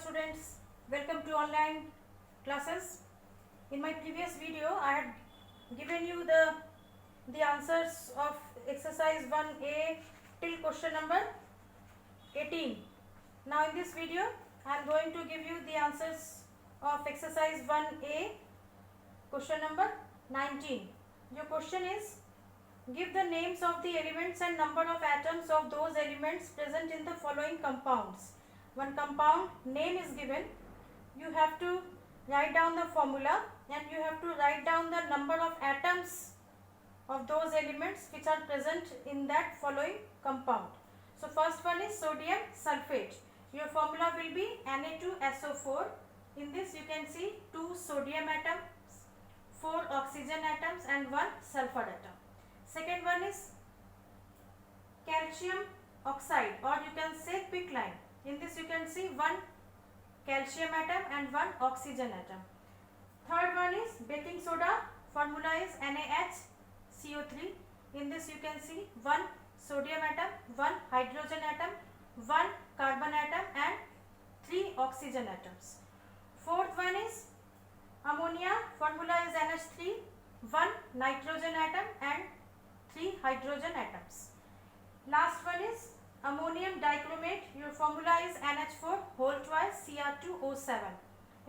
students, welcome to online classes. In my previous video I had given you the answers of exercise 1A till question number 18. Now in this video I am going to give you the answers of exercise 1A question number 19. Your question is, give the names of the elements and number of atoms of those elements present in the following compounds. One compound name is given. You have to write down the formula and you have to write down the number of atoms of those elements which are present in that following compound. So first one is sodium sulfate. Your formula will be Na2SO4. In this you can see 2 sodium atoms, 4 oxygen atoms and 1 sulfur atom. Second one is calcium oxide, or you can say quicklime. In this you can see 1 calcium atom and 1 oxygen atom. Third one is baking soda. Formula is NaHCO3. In this you can see 1 sodium atom, 1 hydrogen atom, 1 carbon atom and 3 oxygen atoms. Fourth one is ammonia. Formula is NH3, 1 nitrogen atom and 3 hydrogen atoms. Last one is ammonium dichromate. Your formula is NH4 whole twice Cr2O7.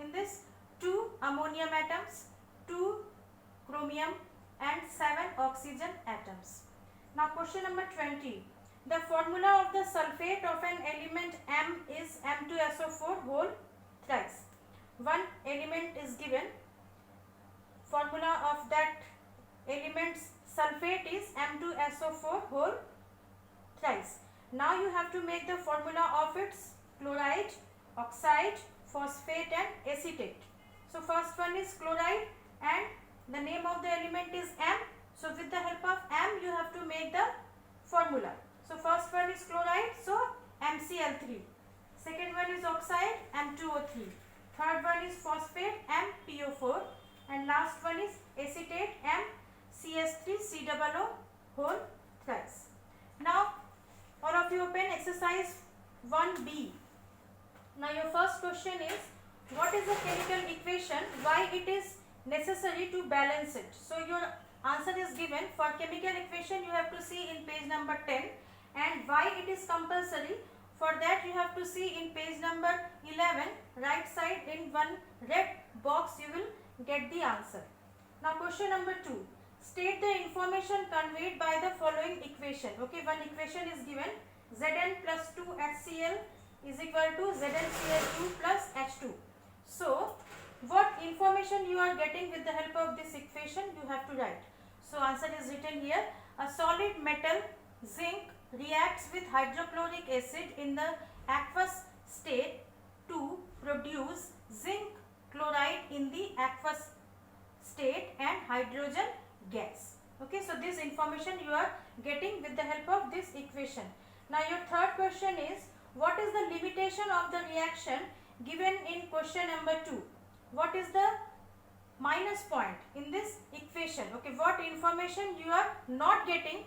In this 2 ammonium atoms, 2 chromium and 7 oxygen atoms. Now question number 20. The formula of the sulfate of an element M is M2SO4 whole thrice. One element is given. Formula of that element's sulfate is M2SO4 whole thrice. Now you have to make the formula of its chloride, oxide, phosphate and acetate. So first one is chloride and the name of the element is M. So with the help of M you have to make the formula. So first one is chloride, so MCl3. Second one is oxide, M2O3. Third one is phosphate, MPO4. And last one is acetate, MCS3COO whole thrice. Now all of you open exercise 1B. Now your first question is, what is the chemical equation, why it is necessary to balance it? So your answer is given. For chemical equation you have to see in page number 10, and why it is compulsory, for that you have to see in page number 11, right side in one red box you will get the answer. Now question number 2. State the information conveyed by the following equation. Okay, one equation is given. Zn plus 2HCl is equal to ZnCl2 plus H2. So what information you are getting with the help of this equation you have to write. So answer is written here. A solid metal zinc reacts with hydrochloric acid in the aqueous state to produce zinc chloride in the aqueous state and hydrogen gas. Okay, so this information you are getting with the help of this equation. Now your third question is, what is the limitation of the reaction given in question number 2? What is the minus point in this equation? Okay, what information you are not getting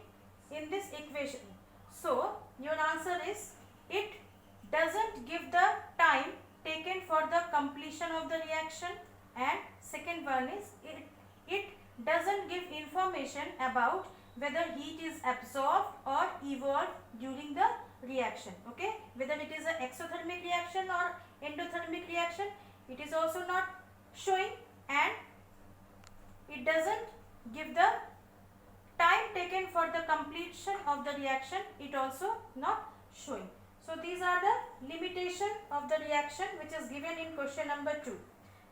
in this equation? So your answer is, it doesn't give the time taken for the completion of the reaction, and second one is it doesn't give information about whether heat is absorbed or evolved during the reaction. Okay, whether it is an exothermic reaction or endothermic reaction, it is also not showing, and it doesn't give the time taken for the completion of the reaction, it also not showing. So these are the limitation of the reaction which is given in question number 2.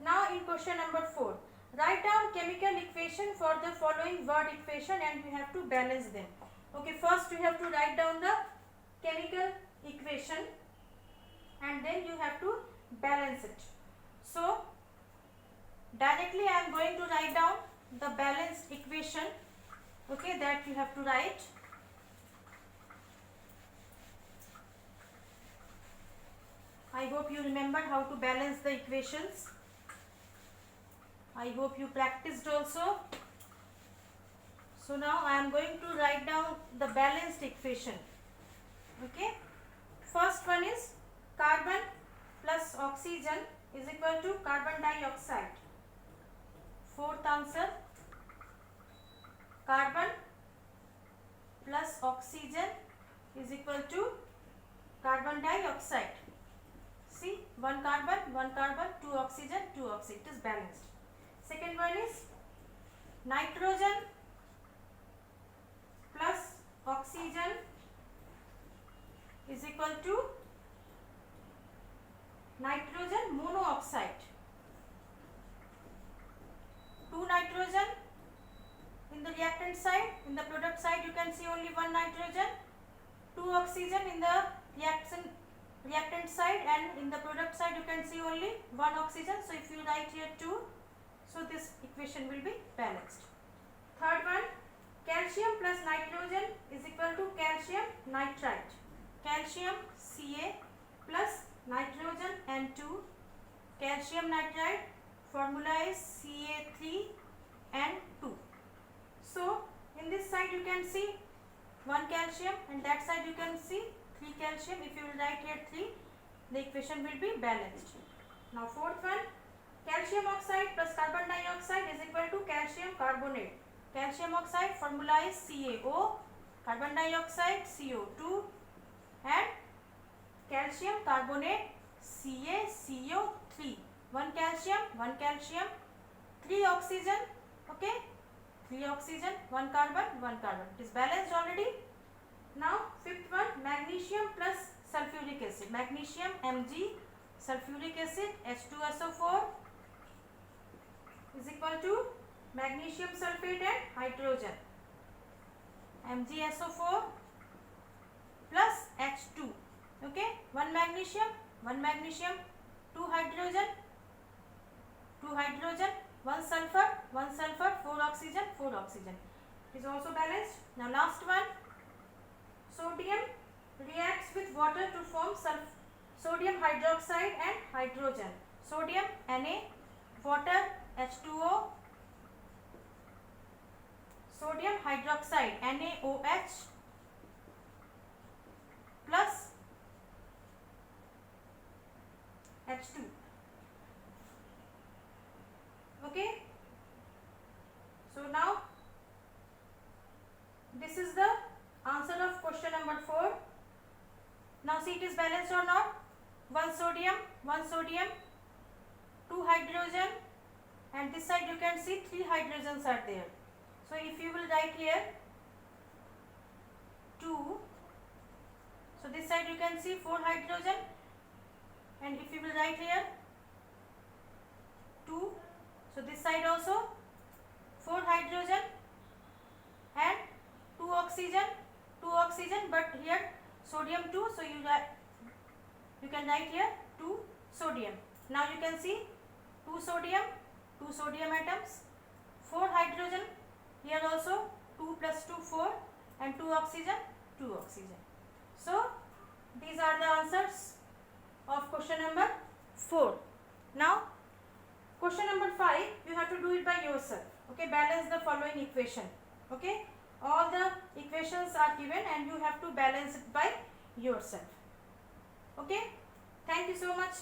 Now in question number 4, write down chemical equation for the following word equation and we have to balance them. Okay, first you have to write down the chemical equation and then you have to balance it. So directly I am going to write down the balanced equation. Okay, that you have to write. I hope you remember how to balance the equations. I hope you practiced also. So now I am going to write down the balanced equation. Okay, first one is carbon plus oxygen is equal to carbon dioxide. Fourth answer, carbon plus oxygen is equal to carbon dioxide. See, one carbon, two oxygen, two oxygen. It is balanced. Second one is nitrogen plus oxygen is equal to nitrogen monoxide. Two nitrogen in the reactant side, in the product side you can see only one nitrogen, two oxygen in the reactant side, and in the product side you can see only one oxygen. So if you write here 2, so this equation will be balanced. Third one, calcium plus nitrogen is equal to calcium nitrite. Calcium Ca plus nitrogen N2, calcium nitrite, formula is Ca3N2. So in this side you can see one calcium and that side you can see 3 calcium. If you will write here 3, the equation will be balanced. Now fourth one, calcium oxide plus carbon dioxide is equal to calcium carbonate. Calcium oxide formula is CaO, carbon dioxide CO2, and calcium carbonate CaCO3. One calcium, 3 oxygen, okay, 3 oxygen, one carbon. It is balanced already. Now fifth one, magnesium plus sulfuric acid. Magnesium Mg, sulfuric acid H2SO4 is equal to magnesium sulfate and hydrogen. MgSO4 plus H2. Okay, one magnesium, two hydrogen, one sulfur, 4 oxygen. It is also balanced. Now last one, sodium reacts with water to form sodium hydroxide and hydrogen. Sodium Na, water H2O, sodium hydroxide NaOH plus H2. Okay, so now this is the answer of question number 4. Now see, it is balanced or not? One sodium, two hydrogen, and this side you can see 3 hydrogens are there. So if you will write here 2, so this side you can see 4 hydrogen, and if you will write here 2, so this side also 4 hydrogen and 2 oxygen, but here sodium 2, so you can write here 2 sodium. Now you can see 2 sodium atoms, 4 hydrogen, here also 2 plus 2 4, and 2 oxygen. So these are the answers of question number 4. Now question number 5, you have to do it by yourself. Okay, balance the following equation. Okay, all the equations are given and you have to balance it by yourself. Okay, thank you so much.